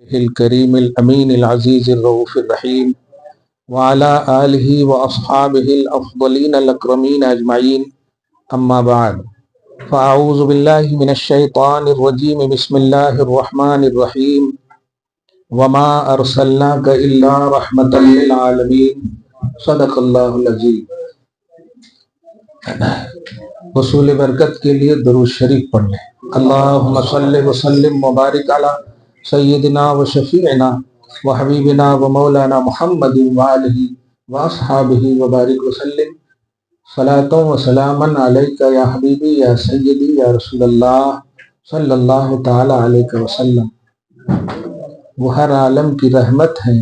الكريم الأمين العزيز الرؤوف الرحيم وعلى آله وأصحابه الأفضلين الأكرمين أجمعين أما بعد فأعوذ بالله من الشيطان الرجيم بسم الله الرحمن الرحيم وما أرسلناك إلا رحمة للعالمين صدق اللہ العظیم۔ حصول برکت کے لیے درود شریف پڑھ لیں۔ اللہم صلی وسلم مبارک علی سیدنا و شفیعنا و حبیبنا و مولانا محمد وآلہ و اصحابہ وبارک وسلم صلاۃ و سلاما علیک یا حبیبی یا سیدی یا رسول اللہ صلی اللہ تعالی علیہ وسلم۔ وہ ہر عالم کی رحمت ہیں،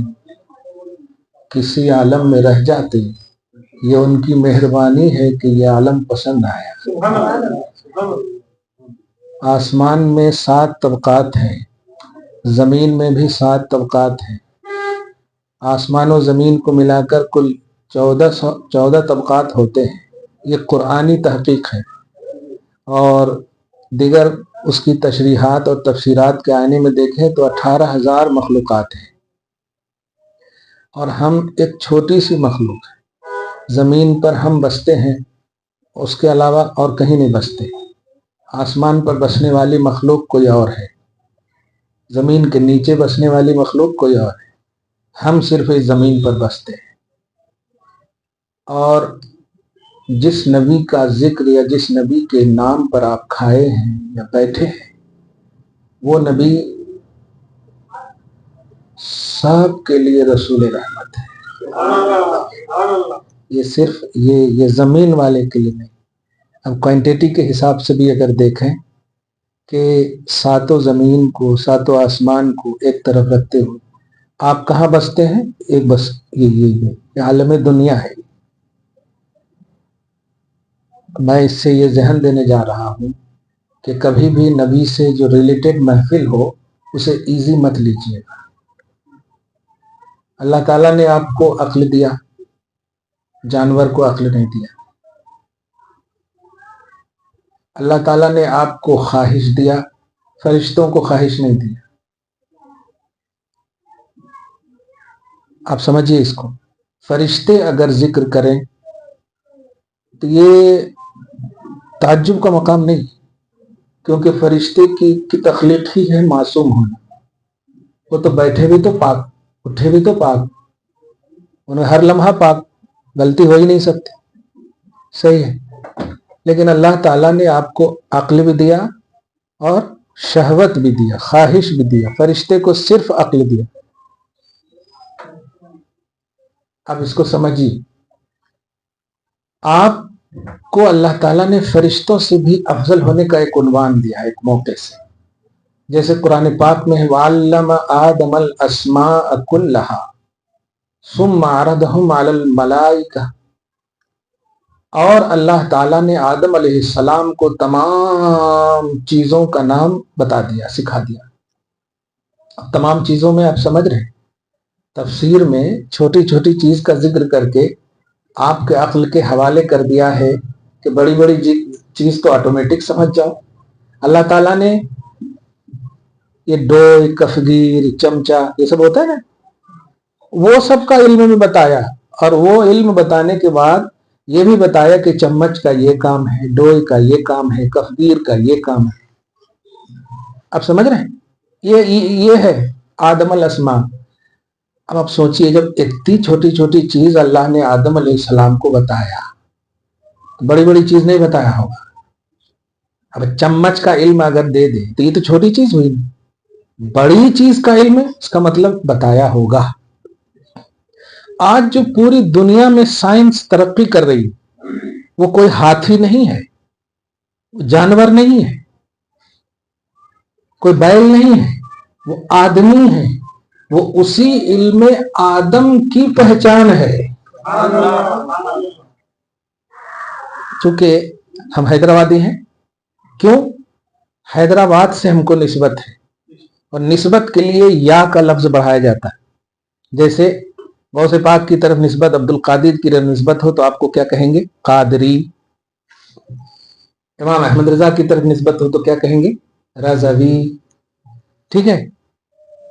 کسی عالم میں رہ جاتے، یہ ان کی مہربانی ہے کہ یہ عالم پسند آیا۔ آسمان میں 7 طبقات ہیں، زمین میں بھی 7 طبقات ہیں۔ آسمان و زمین کو ملا کر کل 14 طبقات ہوتے ہیں۔ یہ قرآنی تحقیق ہے، اور دیگر اس کی تشریحات اور تفسیرات کے آئینے میں دیکھیں تو 18,000 مخلوقات ہیں، اور ہم ایک چھوٹی سی مخلوق ہیں۔ زمین پر ہم بستے ہیں، اس کے علاوہ اور کہیں نہیں بستے۔ آسمان پر بسنے والی مخلوق کوئی اور ہے، زمین کے نیچے بسنے والی مخلوق کوئی اور ہے، ہم صرف اس زمین پر بستے ہیں۔ اور جس نبی کا ذکر یا جس نبی کے نام پر آپ کھائے ہیں یا بیٹھے ہیں، وہ نبی سب کے لیے رسول رحمت ہے۔ یہ صرف یہ زمین والے کے لیے نہیں۔ اب کوانٹیٹی کے حساب سے بھی اگر دیکھیں کہ 7 زمین کو 7 آسمان کو ایک طرف رکھتے ہوئے آپ کہاں بستے ہیں؟ ایک بس یہ عالم دنیا ہے۔ میں اس سے یہ ذہن دینے جا رہا ہوں کہ کبھی بھی نبی سے جو ریلیٹڈ محفل ہو اسے ایزی مت لیجیے گا۔ اللہ تعالیٰ نے آپ کو عقل دیا، جانور کو عقل نہیں دیا۔ اللہ تعالیٰ نے آپ کو خواہش دیا، فرشتوں کو خواہش نہیں دیا۔ آپ سمجھیے اس کو۔ فرشتے اگر ذکر کریں تو یہ تعجب کا مقام نہیں، کیونکہ فرشتے کی تخلیق ہی ہے معصوم ہونا۔ وہ تو بیٹھے بھی تو پاک، اٹھے بھی تو پاک، انہیں ہر لمحہ پاک، غلطی ہو ہی نہیں سکتی، صحیح ہے۔ لیکن اللہ تعالیٰ نے آپ کو عقل بھی دیا اور شہوت بھی دیا، خواہش بھی دیا۔ فرشتے کو صرف عقل دیا۔ اب اس کو سمجھیے، آپ کو اللہ تعالیٰ نے فرشتوں سے بھی افضل ہونے کا ایک عنوان دیا ہے، ایک موقع سے۔ جیسے قرآن پاک میں ہے وَعَلَّمَ آدَمَ الْأَسْمَاءَ كُلَّهَا ثُمَّ عَرَضَهُمْ عَلَى الْمَلَائِكَةِ، اور اللہ تعالیٰ نے آدم علیہ السلام کو تمام چیزوں کا نام بتا دیا، سکھا دیا۔ اب تمام چیزوں میں آپ سمجھ رہے ہیں، تفسیر میں چھوٹی چھوٹی چیز کا ذکر کر کے آپ کے عقل کے حوالے کر دیا ہے کہ بڑی بڑی چیز تو آٹومیٹک سمجھ جاؤ۔ اللہ تعالیٰ نے یہ ڈوئی، کفگیر، چمچہ، یہ سب ہوتا ہے نا، وہ سب کا علم بھی بتایا، اور وہ علم بتانے کے بعد یہ بھی بتایا کہ چمچ کا یہ کام ہے، ڈوئی کا یہ کام ہے، کفگیر کا یہ کام ہے۔ آپ سمجھ رہے ہیں؟ یہ ہے آدم الاسماء۔ اب آپ سوچئے، جب اتنی چھوٹی چھوٹی چیز اللہ نے آدم علیہ السلام کو بتایا، بڑی بڑی چیز نہیں بتایا ہوگا۔ اب چمچ کا علم اگر دے دے تو یہ تو چھوٹی چیز ہوئی، بڑی چیز کا علم اس کا مطلب بتایا ہوگا۔ آج جو پوری دنیا میں سائنس ترقی کر رہی، وہ کوئی ہاتھی نہیں ہے، جانور نہیں ہے، کوئی بیل نہیں ہے، وہ آدمی ہے۔ وہ اسی علم آدم کی پہچان ہے۔ چونکہ ہم حیدرآبادی ہیں، کیوں؟ حیدرآباد سے ہم کو نسبت ہے، اور نسبت کے لیے یا کا لفظ بڑھایا جاتا ہے۔ جیسے غوث پاک کی طرف نسبت، عبد القادر کی نسبت ہو تو آپ کو کیا کہیں گے؟ قادری۔ امام احمد رضا کی طرف نسبت ہو تو کیا کہیں گے؟ رضوی۔ ٹھیک ہے؟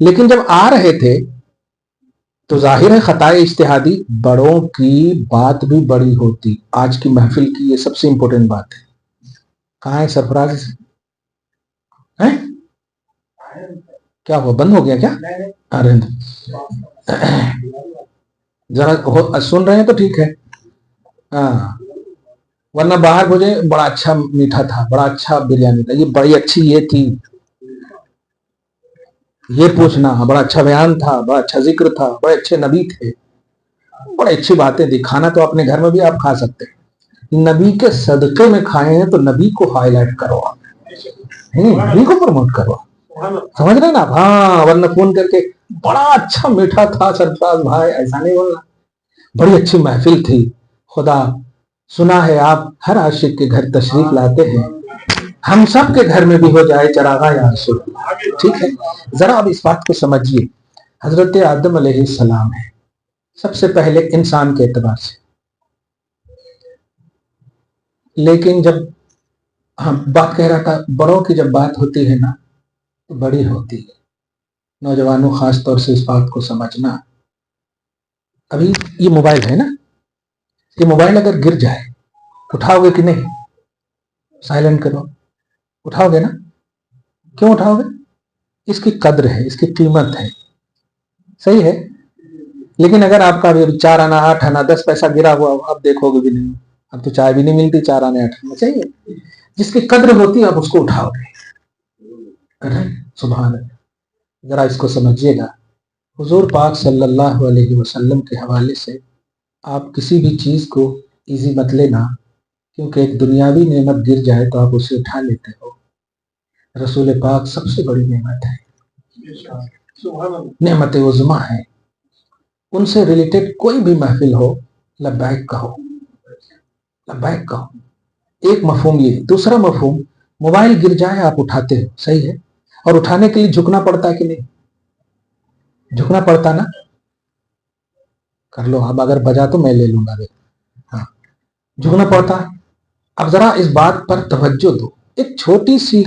لیکن جب آ رہے تھے تو ظاہر ہے خطائے اجتہادی، بڑوں کی بات بھی بڑی ہوتی. آج کی محفل کی یہ سب سے امپورٹنٹ بات ہے. کہاں ہے سرفراز؟ کیا ہوا، بند ہو گیا کیا؟ ارے ذرا سن رہے ہیں تو ٹھیک ہے. ہاں، ورنہ باہر مجھے بڑا اچھا میٹھا تھا، بڑا اچھا بریانی تھا، یہ بڑی اچھی یہ تھی، یہ پوچھنا، بڑا اچھا بیان تھا، بڑا اچھا ذکر تھا، بڑے اچھے نبی تھے، بڑی اچھی باتیں تھی. کھانا تو اپنے گھر میں بھی آپ کھا سکتے ہیں، نبی کے صدقے میں کھائے ہیں تو نبی کو ہائی لائٹ کرو، نبی کو پروموٹ کرو. سمجھ رہے نا آپ؟ ہاں، ورنہ فون کر کے بڑا اچھا میٹھا تھا سرفراز بھائی، ایسا نہیں بولنا. بڑی اچھی محفل تھی. خدا سنا ہے آپ ہر عاشق کے گھر تشریف لاتے ہیں، ہم سب کے گھر میں بھی ہو جائے چراغاں یا رسول اللہ. ٹھیک ہے، ذرا اب اس بات کو سمجھیے. حضرت آدم علیہ السلام ہے سب سے پہلے انسان کے اعتبار سے، لیکن جب ہم بات کہہ رہا تھا بڑوں کی جب بات ہوتی ہے نا تو بڑی ہوتی ہے. نوجوانوں خاص طور سے اس بات کو سمجھنا. ابھی یہ موبائل ہے نا، یہ موبائل اگر گر جائے اٹھاؤ گے کہ نہیں؟ سائلنٹ کرو، اٹھاؤ گے نا؟ کیوں اٹھاؤ گے؟ اس کی قدر ہے، اس کی قیمت ہے، صحیح ہے. لیکن اگر آپ کا 4 آنا 8 آنا 10 پیسہ گرا ہوا اب دیکھو گے بھی نہیں، اب تو چائے بھی نہیں ملتی 4 آنے 8 آنے. صحیح ہے، جس کی قدر ہوتی ہے آپ اس کو اٹھاؤ گے. سبحان اللہ. ذرا اس کو سمجھیے گا. حضور پاک صلی اللہ علیہ وسلم کے حوالے سے آپ کسی بھی چیز کو ایزی مت لینا، کیونکہ ایک دنیاوی نعمت گر جائے تو آپ اسے اٹھا لیتے ہو. رسول پاک سب سے بڑی نعمت ہے، نعمت عظمیٰ ہے. ان سے ریلیٹڈ کوئی بھی محفل ہو، لبیک کہو، لبیک کہو. ایک مفہوم یہ. دوسرا مفہوم، موبائل گر جائے آپ اٹھاتے ہو، صحیح ہے، اور اٹھانے کے لیے جھکنا پڑتا ہے کہ نہیں؟ جھکنا پڑتا نا؟ کر لو اب، اگر بجا تو میں لے لوں گا. ہاں، جھکنا پڑتا. اب ذرا اس بات پر توجہ دو. ایک چھوٹی سی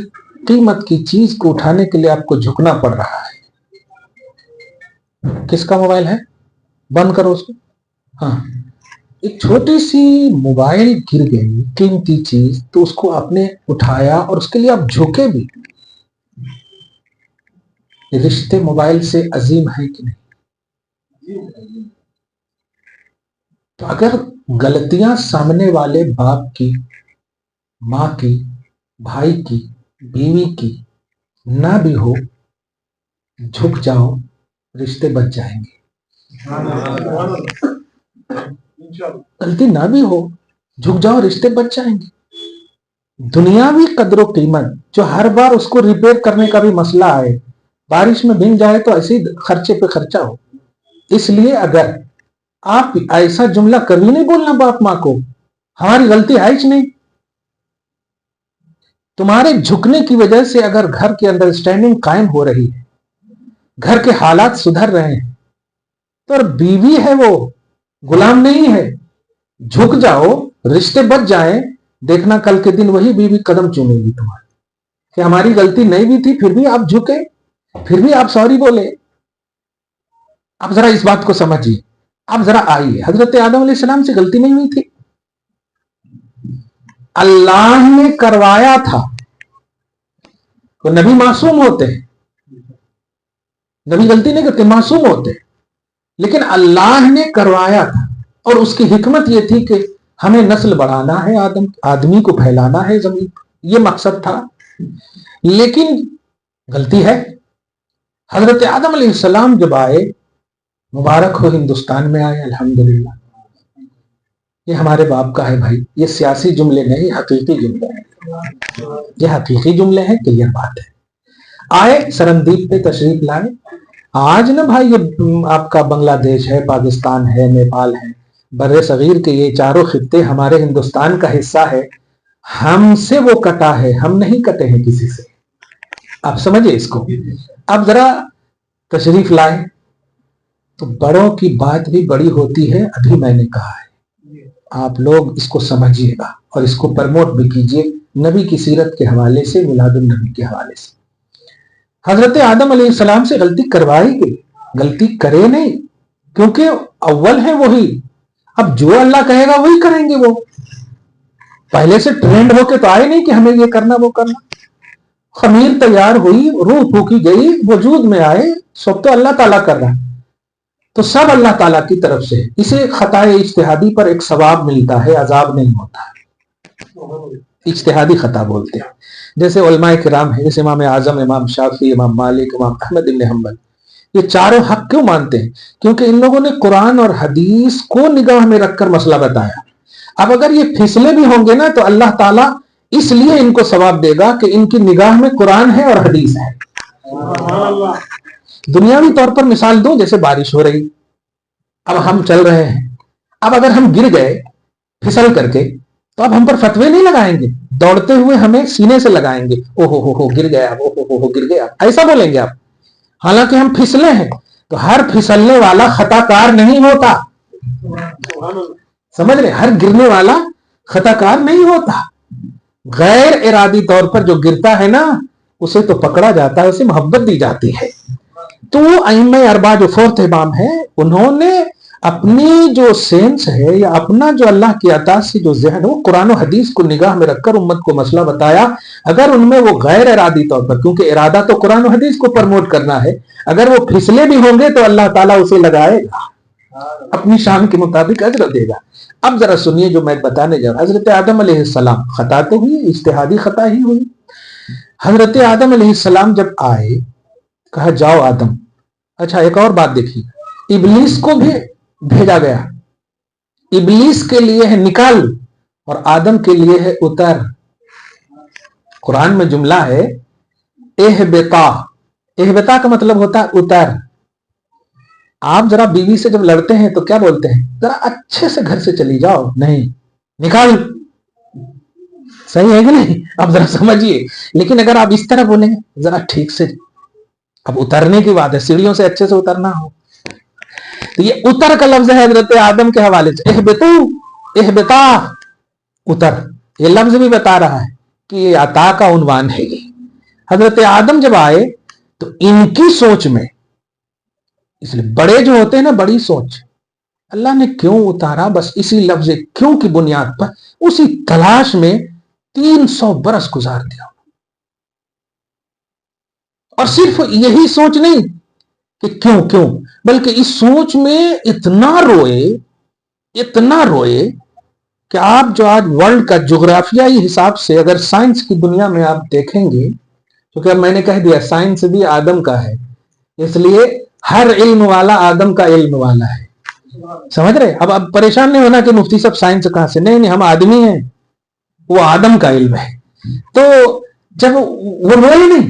قیمت کی چیز کو اٹھانے کے لیے آپ کو جھکنا پڑ رہا ہے. کس کا موبائل ہے؟ بند کرو اس کو. ہاں، ایک چھوٹی سی موبائل گر گئی، قیمتی چیز، تو اس کو آپ نے اٹھایا اور اس کے لیے آپ جھکے بھی. رشتے موبائل سے عظیم ہے کہ نہیں؟ تو اگر غلطیاں سامنے والے باپ کی، ماں کی، بھائی کی، بیوی کی نہ بھی ہو، جھک جاؤ، رشتے بچ جائیں گے. غلطی نہ بھی ہو، جھک جاؤ، رشتے بچ جائیں گے. دنیاوی قدر و قیمت جو ہر بار اس کو ریپیئر کرنے کا بھی مسئلہ آئے، بارش میں بھیگ جائے تو ایسے ہی خرچے پہ خرچہ ہو. اس لیے اگر آپ ایسا جملہ کبھی نہیں بولنا باپ ماں کو، ہماری غلطی ہے ہی نہیں. تمہارے جھکنے کی وجہ سے اگر گھر کے انڈرسٹینڈنگ قائم ہو رہی ہے، گھر کے حالات سدھر رہے ہیں، تو اور بیوی ہے وہ غلام نہیں ہے. جھک جاؤ، رشتے بچ جائیں. دیکھنا کل کے دن وہی بیوی قدم چومے گی تمہاری کہ ہماری غلطی نہیں بھی تھی، پھر بھی آپ جھکے، پھر بھی آپ سوری بولے. اب ذرا اس بات کو سمجھیے. اب ذرا آئیے، حضرت آدم علیہ السلام سے غلطی نہیں ہوئی تھی، اللہ نے کروایا تھا. وہ نبی معصوم ہوتے ہیں، نبی غلطی نہیں کرتے، معصوم ہوتے ہیں، لیکن اللہ نے کروایا تھا. اور اس کی حکمت یہ تھی کہ ہمیں نسل بڑھانا ہے، آدمی کو پھیلانا ہے زمین، یہ مقصد تھا. لیکن غلطی ہے. حضرت آدم علیہ السلام جب آئے، مبارک ہو ہندوستان میں آئے، الحمدللہ. یہ ہمارے باپ کا ہے بھائی، یہ سیاسی جملے نہیں، حقیقی جملے ہیں، یہ حقیقی جملے ہیں، کلیئر بات ہے. آئے، سرندیپ پہ تشریف لائے. آج نا بھائی یہ آپ کا بنگلہ دیش ہے، پاکستان ہے، نیپال ہے، بر صغیر کے یہ چاروں خطے ہمارے ہندوستان کا حصہ ہے. ہم سے وہ کٹا ہے، ہم نہیں کٹے ہیں کسی سے. آپ سمجھے اس کو. اب ذرا تشریف لائے تو بڑوں کی بات بھی بڑی ہوتی ہے. ابھی میں نے کہا ہے، آپ لوگ اس کو سمجھیے گا اور اس کو پرموٹ بھی کیجیے، نبی کی سیرت کے حوالے سے، میلاد النبی کے حوالے سے. حضرت آدم علیہ السلام سے غلطی کروائی گئی, غلطی کرے نہیں, کیونکہ اول ہے وہی. اب جو اللہ کہے گا وہی کریں گے. وہ پہلے سے ٹرینڈ ہو کے تو آئے نہیں کہ ہمیں یہ کرنا وہ کرنا. خمیر تیار ہوئی, روح پھونکی گئی, وجود میں آئے, سب تو اللہ تعالیٰ کر رہا ہے. تو سب اللہ تعالیٰ کی طرف سے. اسے خطائے اجتہادی پر ایک ثواب ملتا ہے, عذاب نہیں ہوتا ہے. اجتہادی خطا بولتے ہیں. جیسے علماء کرام ہیں, جیسے امام اعظم, امام شافعی, امام مالک, امام احمد بن حنبل, یہ چاروں حق کیوں مانتے ہیں؟ کیونکہ ان لوگوں نے قرآن اور حدیث کو نگاہ میں رکھ کر مسئلہ بتایا. اب اگر یہ پھسلے بھی ہوں گے نا تو اللہ تعالیٰ اس لیے ان کو ثواب دے گا کہ ان کی نگاہ میں قرآن ہے اور حدیث ہے. دنیاوی طور پر مثال دو, جیسے بارش ہو رہی, اب ہم چل رہے ہیں, اب اگر ہم گر گئے پھسل کر کے تو اب ہم پر فتوے نہیں لگائیں گے, دوڑتے ہوئے ہمیں سینے سے لگائیں گے, او ہو گر گیا, او ہو گر گیا, ایسا بولیں گے آپ. حالانکہ ہم پھسلے ہیں. تو ہر پھسلنے والا خطا کار نہیں ہوتا, سمجھ رہے؟ ہر گرنے والا خطا کار نہیں ہوتا. غیر ارادی طور پر جو گرتا ہے نا اسے تو پکڑا جاتا ہے, اسے محبت دی جاتی ہے. تو ائمہ اربعہ جو فورتھ امام ہے, انہوں نے اپنی جو سینس ہے یا اپنا جو اللہ کی عطا سے جو ذہن وہ قرآن و حدیث کو نگاہ میں رکھ کر امت کو مسئلہ بتایا. اگر ان میں وہ غیر ارادی طور پر, کیونکہ ارادہ تو قرآن و حدیث کو پروموٹ کرنا ہے, اگر وہ پھسلے بھی ہوں گے تو اللہ تعالیٰ اسے لگائے گا, اپنی شان کے مطابق اجر دے گا. اب ذرا سنیے جو میں بتانے جا رہا ہوں. حضرت آدم علیہ السلام, خطا تو ہوئی, اجتہادی خطا ہی ہوئی. حضرت آدم علیہ السلام جب آئے, کہا جاؤ آدم. اچھا ایک اور بات دیکھیے, ابلیس کو بھی بھیجا گیا. ابلیس کے لیے ہے نکل اور آدم کے لیے ہے اتر. قرآن میں جملہ ہے اہبطا. اہبطا کا مطلب ہوتا ہے اتر. آپ ذرا بیوی سے جب لڑتے ہیں تو کیا بولتے ہیں؟ ذرا اچھے سے گھر سے چلی جاؤ, نہیں نکال. صحیح ہے کہ نہیں؟ اب ذرا سمجھیے. لیکن اگر آپ اس طرح بولیں گے ذرا ٹھیک سے, اب اترنے کی بات ہے, سیڑھیوں سے اچھے سے اترنا ہو, تو یہ اتر کا لفظ ہے حضرت آدم کے حوالے سے. اہبطو, اہبطا, اتر. یہ لفظ بھی بتا رہا ہے کہ یہ عطا کا عنوان ہے. یہ حضرت آدم جب آئے تو ان کی سوچ میں, اس لیے بڑے جو ہوتے ہیں نا, بڑی سوچ, اللہ نے کیوں اتارا؟ بس اسی لفظ کیوں کی بنیاد پر اسی تلاش میں 300 برس گزار دیا. اور صرف یہی سوچ نہیں کہ کیوں, بلکہ اس سوچ میں اتنا روئے کہ آپ جو آج ورلڈ کا جغرافیائی حساب سے اگر سائنس کی دنیا میں آپ دیکھیں گے, کیونکہ اب میں نے کہہ دیا سائنس بھی آدم کا ہے, اس لیے ہر علم والا آدم کا علم والا ہے. سمجھ رہے؟ اب پریشان نہیں ہونا کہ مفتی صاحب سائنس کہاں سے, نہیں, ہم آدمی ہیں, وہ آدم کا علم ہے. تو جب وہ بولے نہیں,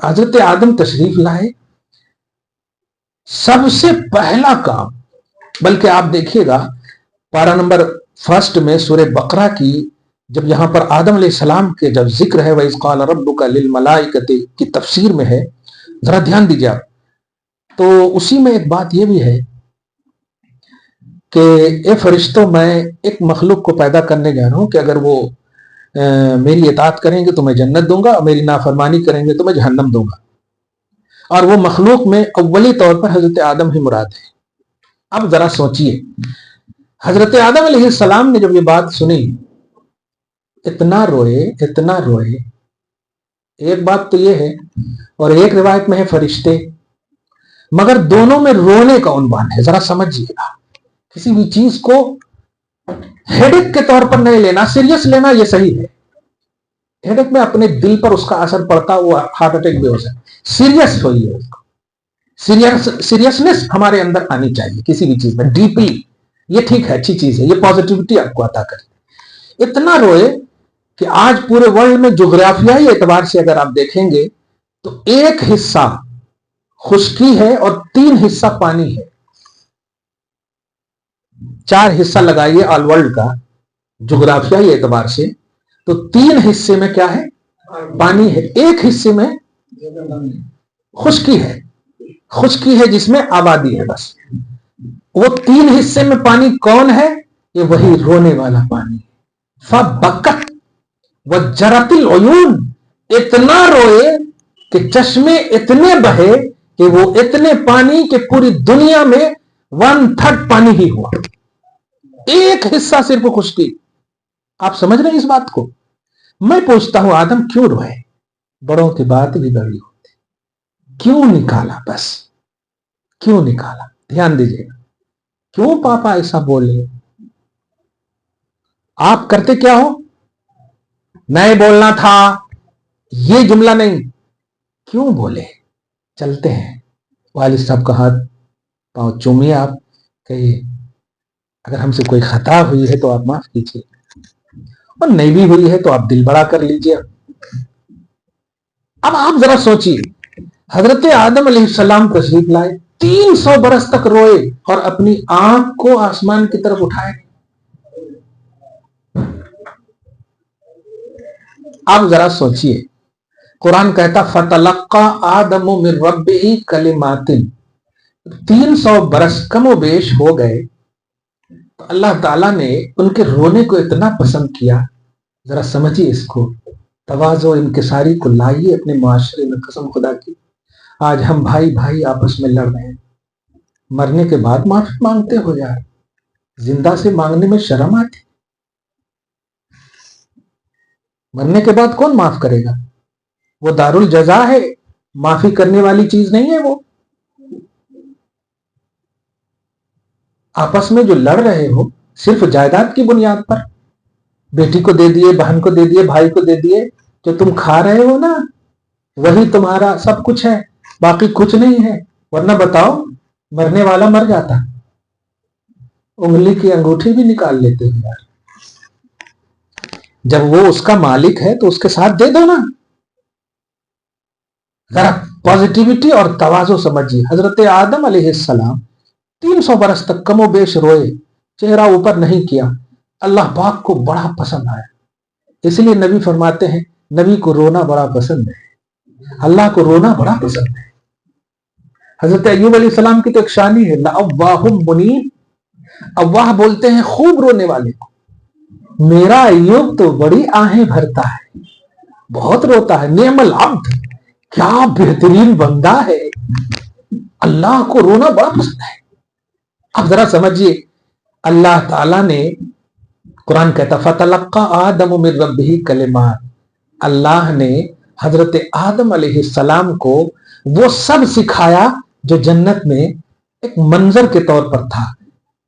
حضرت آدم تشریف لائے, سب سے پہلا کام, بلکہ آپ دیکھیے گا پارہ نمبر 1 میں سورہ بقرہ کی جب یہاں پر آدم علیہ السلام کے جب ذکر ہے, وَإِذْ قَالَ رَبُّكَ لِلْمَلَائِكَةِ کی تفسیر میں ہے, ذرا دھیان دیجیے آپ. تو اسی میں ایک بات یہ بھی ہے کہ اے فرشتوں, میں ایک مخلوق کو پیدا کرنے جا رہا ہوں کہ اگر وہ میری اطاعت کریں گے تو میں جنت دوں گا, اور میری نافرمانی کریں گے تو میں جہنم دوں گا. اور وہ مخلوق میں اولی طور پر حضرت آدم ہی مراد ہے. اب ذرا سوچئے, حضرت آدم علیہ السلام نے جب یہ بات سنی, اتنا روئے. ایک بات تو یہ ہے, اور ایک روایت میں ہے فرشتے, مگر دونوں میں رونے کا عنوان ہے. ذرا سمجھیے گا, کسی بھی چیز کو ہیڈک کے طور پر نہیں لینا, سیریس لینا یہ صحیح ہے. ہیڈک میں اپنے دل پر اس کا اثر پڑتا, وہ ہارٹ اٹیک بھی ہو سکتا. سیریس ہوئی ہے, سیریسنس ہمارے اندر آنی چاہیے کسی بھی چیز میں, ڈیپلی. یہ ٹھیک ہے, اچھی چیز ہے, یہ پازیٹیوٹی آپ کو عطا کرے. اتنا روئے کہ آج پورے ورلڈ میں جغرافیائی اعتبار سے اگر آپ دیکھیں گے تو 1 حصہ خشکی ہے اور 3 حصہ پانی ہے. 4 حصہ لگائیے آل ورلڈ کا جغرافیائی اعتبار سے, تو 3 حصے میں کیا ہے؟ پانی ہے. 1 حصے میں خشکی ہے جس میں آبادی ہے. بس وہ 3 حصے میں پانی کون ہے؟ یہ وہی رونے والا پانی. فبکت وجرت العیون, اتنا روئے کہ چشمے اتنے بہے کہ وہ اتنے پانی کہ پوری دنیا میں 1/3 پانی ہی ہوا، ایک حصہ صرف خشکی۔ آپ سمجھ رہے ہیں اس بات کو؟ میں پوچھتا ہوں آدم کیوں روئے؟ بڑوں کی بات بھی بڑی ہوتی، کیوں نکالا؟ بس کیوں نکالا؟ دھیان دیجیے گا، کیوں پاپا ایسا بولے؟ آپ کرتے کیا ہو؟ نہیں بولنا تھا، یہ جملہ نہیں، کیوں بولے؟ چلتے ہیں، والد صاحب کا ہاتھ پاؤں چومیے آپ، کہیے اگر ہم سے کوئی خطا ہوئی ہے تو آپ معاف کیجیے، اور نہیں بھی ہوئی ہے تو آپ دل بڑا کر لیجیے۔ اب آپ ذرا سوچیے، حضرت آدم علیہ السلام تشریف لائے، 300 برس تک روئے اور اپنی آنکھ کو آسمان کی طرف اٹھائے۔ آپ ذرا سوچیے، قرآن کہتا فَتَلَقَّى آدَمُ مِن رَبِّهِ كَلِمَاتٍ، 300 برس کم و بیش ہو گئے تو اللہ تعالیٰ نے ان کے رونے کو اتنا پسند کیا۔ ذرا سمجھیے اس کو، تواضع و انکساری کو لائیے اپنے معاشرے میں۔ قسم خدا کی، آج ہم بھائی بھائی آپس میں لڑ رہے ہیں، مرنے کے بعد معافی مانگتے ہو یار، زندہ سے مانگنے میں شرم آتی، مرنے کے بعد کون معاف کرے گا؟ وہ دارالجزا ہے، معافی کرنے والی چیز نہیں ہے وہ۔ آپس میں جو لڑ رہے ہو صرف جائیداد کی بنیاد پر، بیٹی کو دے دیے، بہن کو دے دیے، بھائی کو دے دیے، جو تم کھا رہے ہو نا وہی تمہارا سب کچھ ہے، باقی کچھ نہیں ہے۔ ورنہ بتاؤ، مرنے والا مر جاتا، انگلی کی انگوٹھی بھی نکال لیتے ہیں یار، جب وہ اس کا مالک ہے تو اس کے ساتھ دے دو نا۔ ذرا پازیٹیوٹی اور تواضع سمجھیے۔ حضرت آدم علیہ السلام 300 برس تک کم و بیش روئے، چہرہ اوپر نہیں کیا، اللہ پاک کو بڑا پسند آیا۔ اس لیے نبی فرماتے ہیں، نبی کو رونا بڑا پسند ہے، اللہ کو رونا بڑا پسند ہے۔ حضرت ایوب علیہ السلام کی تو ایک شانی ہے، لَأَوَّاهٌ مُنِیبٌ، اواہ بولتے ہیں خوب رونے والے کو۔ میرا ایوب تو بڑی آہیں بھرتا ہے، بہت روتا ہے، نعم العبد، کیا بہترین بندہ ہے، اللہ کو رونا بڑا پسند ہے۔ اب ذرا سمجھیے، اللہ تعالیٰ نے، قرآن کہتا فَتَلَقَّى آدَمُ مِن رَبِّهِ كَلِمَاتٍ، اللہ نے حضرت آدم علیہ السلام کو وہ سب سکھایا جو جنت میں ایک منظر کے طور پر تھا،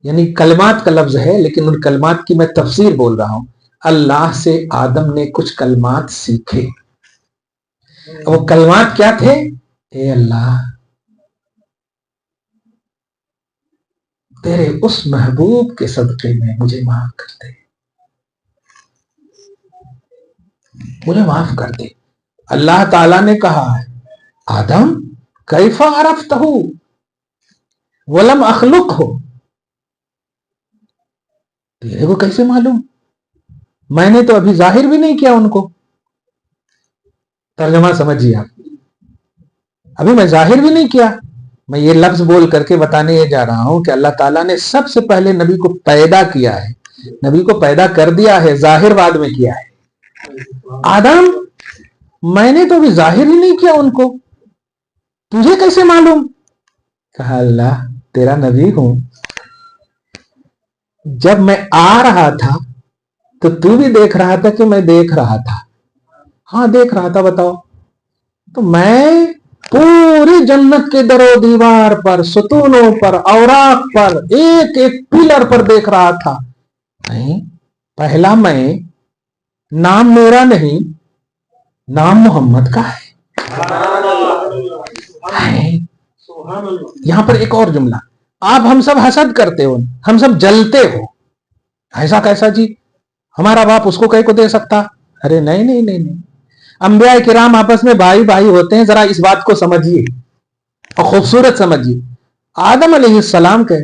یعنی کلمات کا لفظ ہے لیکن ان کلمات کی میں تفسیر بول رہا ہوں۔ اللہ سے آدم نے کچھ کلمات سیکھے، وہ کلمات کیا تھے؟ اے اللہ، تیرے اس محبوب کے صدقے میں مجھے معاف کر دے، مجھے معاف کر دے۔ اللہ تعالیٰ نے کہا ہے آدم کیف عرفتہ ولم اخلقہ، تیرے کو کیسے معلوم، میں نے تو ابھی ظاہر بھی نہیں کیا ان کو۔ ترجمہ سمجھیے آپ، ابھی میں ظاہر بھی نہیں کیا۔ میں یہ لفظ بول کر کے بتانے یہ جا رہا ہوں کہ اللہ تعالیٰ نے سب سے پہلے نبی کو پیدا کیا ہے، نبی کو پیدا کر دیا ہے، ظاہر بعد میں کیا ہے۔ آدم میں نے تو ابھی ظاہر ہی نہیں کیا ان کو، تجھے کیسے معلوم؟ کہا اللہ تیرا نبی ہوں، جب میں آ رہا تھا تو بھی دیکھ رہا تھا کہ میں دیکھ رہا تھا؟ ہاں دیکھ رہا تھا، بتاؤ۔ تو میں پوری جنت کے در و دیوار پر، ستونوں پر، اوراق پر، ایک ایک پلر پر دیکھ رہا تھا۔ نہیں، پہلا میں، نام میرا نہیں، نام محمد کا ہے۔ یہاں پر ایک اور جملہ، آپ ہم سب حسد کرتے ہو، ہم سب جلتے ہو، ایسا کیسا جی، ہمارا باپ اس کو کہیں کو دے سکتا؟ ارے نہیں نہیں نہیں نہیں، انبیاء کرام آپس میں بھائی بھائی ہوتے ہیں، ذرا اس بات کو سمجھیے اور خوبصورت سمجھیے۔ آدم علیہ السلام کے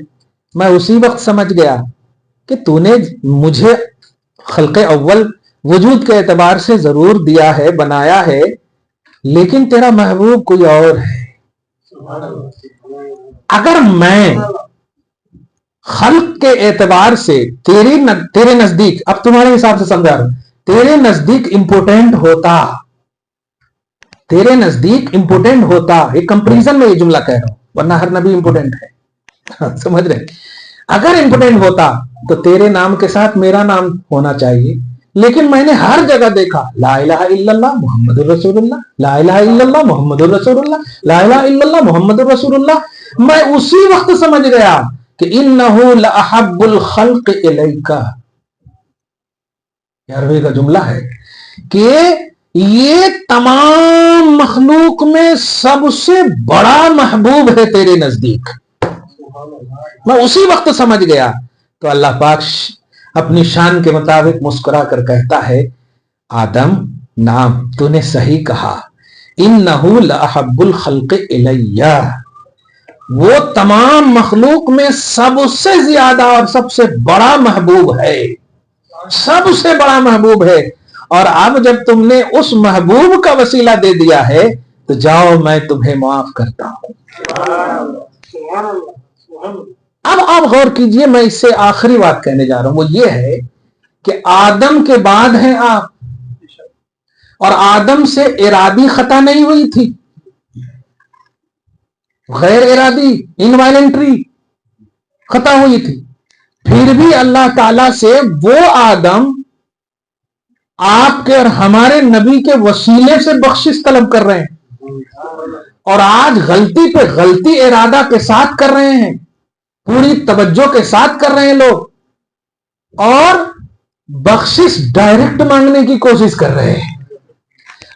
میں اسی وقت سمجھ گیا کہ تو نے مجھے خلق اول وجود کے اعتبار سے ضرور دیا ہے، بنایا ہے، لیکن تیرا محبوب کوئی اور ہے۔ اگر میں خلق کے اعتبار سے تیرے نزدیک، اب تمہارے حساب سے سمجھا رہا ہوں، تیرے نزدیک امپورٹنٹ ہوتا، تیرے نزدیک امپورٹنٹ ہوتا, ایک کمپریزن میں یہ جملہ کہہ رہا ہوں, ورنہ ہر نبی امپورٹنٹ ہے, سمجھ رہے, اگر امپورٹنٹ ہوتا تو تیرے نام کے ساتھ میرا نام ہونا چاہیے, لیکن میں نے ہر جگہ دیکھا لا الہ الا اللہ محمد الرسول اللہ, لا الہ الا اللہ محمد الرسول اللہ, لا الہ الا اللہ محمد الرسول اللہ. میں اسی وقت سمجھ گیا کہ انہ لاحب الخلق الیک, 11ویں کا جملہ ہے کہ یہ تمام مخلوق میں سب سے بڑا محبوب ہے تیرے نزدیک. میں اسی وقت سمجھ گیا. تو اللہ پاک اپنی شان کے مطابق مسکرا کر کہتا ہے, آدم نام تو نے صحیح کہا, انہ لاحب الخلق الی, وہ تمام مخلوق میں سب سے زیادہ اور سب سے بڑا محبوب ہے, سب سے بڑا محبوب ہے. اور اب جب تم نے اس محبوب کا وسیلہ دے دیا ہے تو جاؤ میں تمہیں معاف کرتا ہوں. اب آپ غور کیجئے, میں اس سے آخری بات کہنے جا رہا ہوں, وہ یہ ہے کہ آدم کے بعد ہیں آپ, اور آدم سے ارادی خطا نہیں ہوئی تھی, غیر ارادی انوائلنٹری خطا ہوئی تھی. پھر بھی اللہ تعالی سے وہ آدم آپ کے اور ہمارے نبی کے وسیلے سے بخشش طلب کر رہے ہیں, اور آج غلطی پہ غلطی ارادہ کے ساتھ کر رہے ہیں, پوری توجہ کے ساتھ کر رہے ہیں لوگ, اور بخشش ڈائریکٹ مانگنے کی کوشش کر رہے ہیں.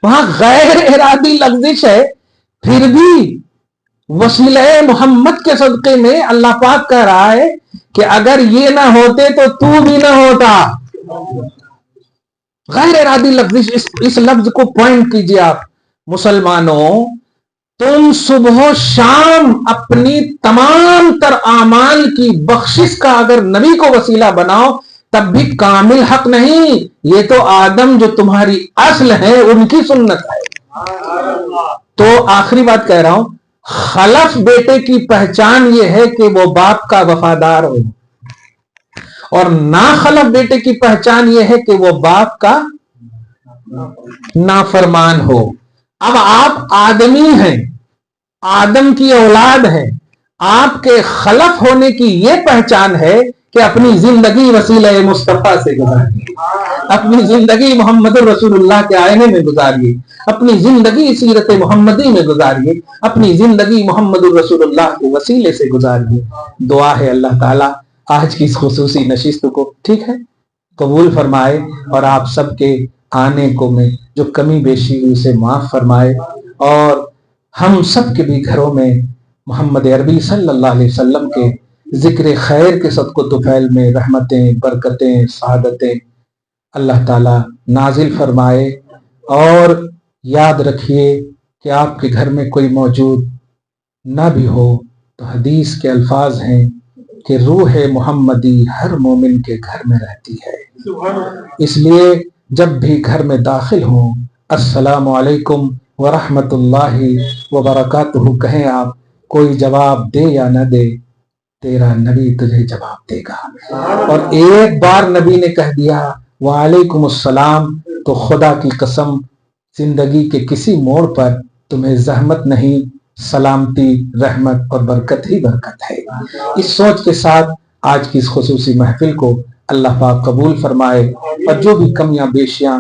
وہاں غیر ارادی لفظش ہے, پھر بھی وسیلہ محمد کے صدقے میں اللہ پاک کہہ رہا ہے کہ اگر یہ نہ ہوتے تو بھی نہ ہوتا. غیر ارادی لفظ, اس لفظ کو پوائنٹ کیجئے آپ. مسلمانوں, تم صبح و شام اپنی تمام تر اعمال کی بخشش کا اگر نبی کو وسیلہ بناؤ تب بھی کامل حق نہیں. یہ تو آدم جو تمہاری اصل ہے ان کی سنت ہے. تو آخری بات کہہ رہا ہوں, خلف بیٹے کی پہچان یہ ہے کہ وہ باپ کا وفادار ہو, اور ناخلف بیٹے کی پہچان یہ ہے کہ وہ باپ کا نافرمان ہو. اب آپ آدمی ہیں, آدم کی اولاد ہیں, آپ کے خلف ہونے کی یہ پہچان ہے کہ اپنی زندگی وسیلہ مصطفیٰ سے گزاریے, اپنی زندگی محمد الرسول اللہ کے آئینے میں گزاریے, اپنی زندگی سیرت محمدی میں گزاریے, اپنی زندگی محمد الرسول اللہ کے وسیلے سے گزاریے. دعا ہے اللہ تعالیٰ آج کی اس خصوصی نشست کو ٹھیک ہے قبول فرمائے, اور آپ سب کے آنے کو میں جو کمی بیشی ہوئی اسے معاف فرمائے, اور ہم سب کے بھی گھروں میں محمد عربی صلی اللہ علیہ وسلم کے ذکر خیر کے صدق و طفیل میں رحمتیں, برکتیں, سعادتیں اللہ تعالیٰ نازل فرمائے. اور یاد رکھیے کہ آپ کے گھر میں کوئی موجود نہ بھی ہو تو حدیث کے الفاظ ہیں کہ روح محمدی ہر مومن کے گھر میں رہتی ہے. اس لیے جب بھی گھر میں داخل ہوں السلام علیکم ورحمۃ اللہ وبرکاتہ کہیں آپ, کوئی جواب دے یا نہ دے تیرا نبی تجھے جواب دے گا. اور ایک بار نبی نے کہہ دیا وعلیکم السلام تو خدا کی قسم زندگی کے کسی موڑ پر تمہیں زحمت نہیں, سلامتی, رحمت اور برکت ہی برکت ہے. اس سوچ کے ساتھ آج کی اس خصوصی محفل کو اللہ پاک قبول فرمائے, اور جو بھی کمیاں بیشیاں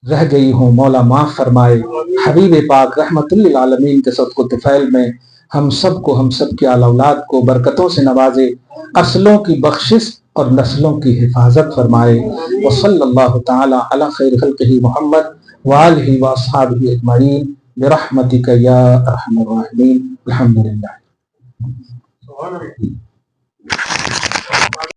رہ گئی ہوں مولا معاف فرمائے. حبیب پاک رحمت للعالمین کے صدق و طفیل میں ہم سب کو, ہم سب کے آل اولاد کو برکتوں سے نوازے, اصلوں کی بخشش اور نسلوں کی حفاظت فرمائے. وصلی اللہ تعالی علی خیر خلقہ محمد وآلہ واصحابہ اجمعین برحمتک یا ارحم الراحمین. الحمدللہ.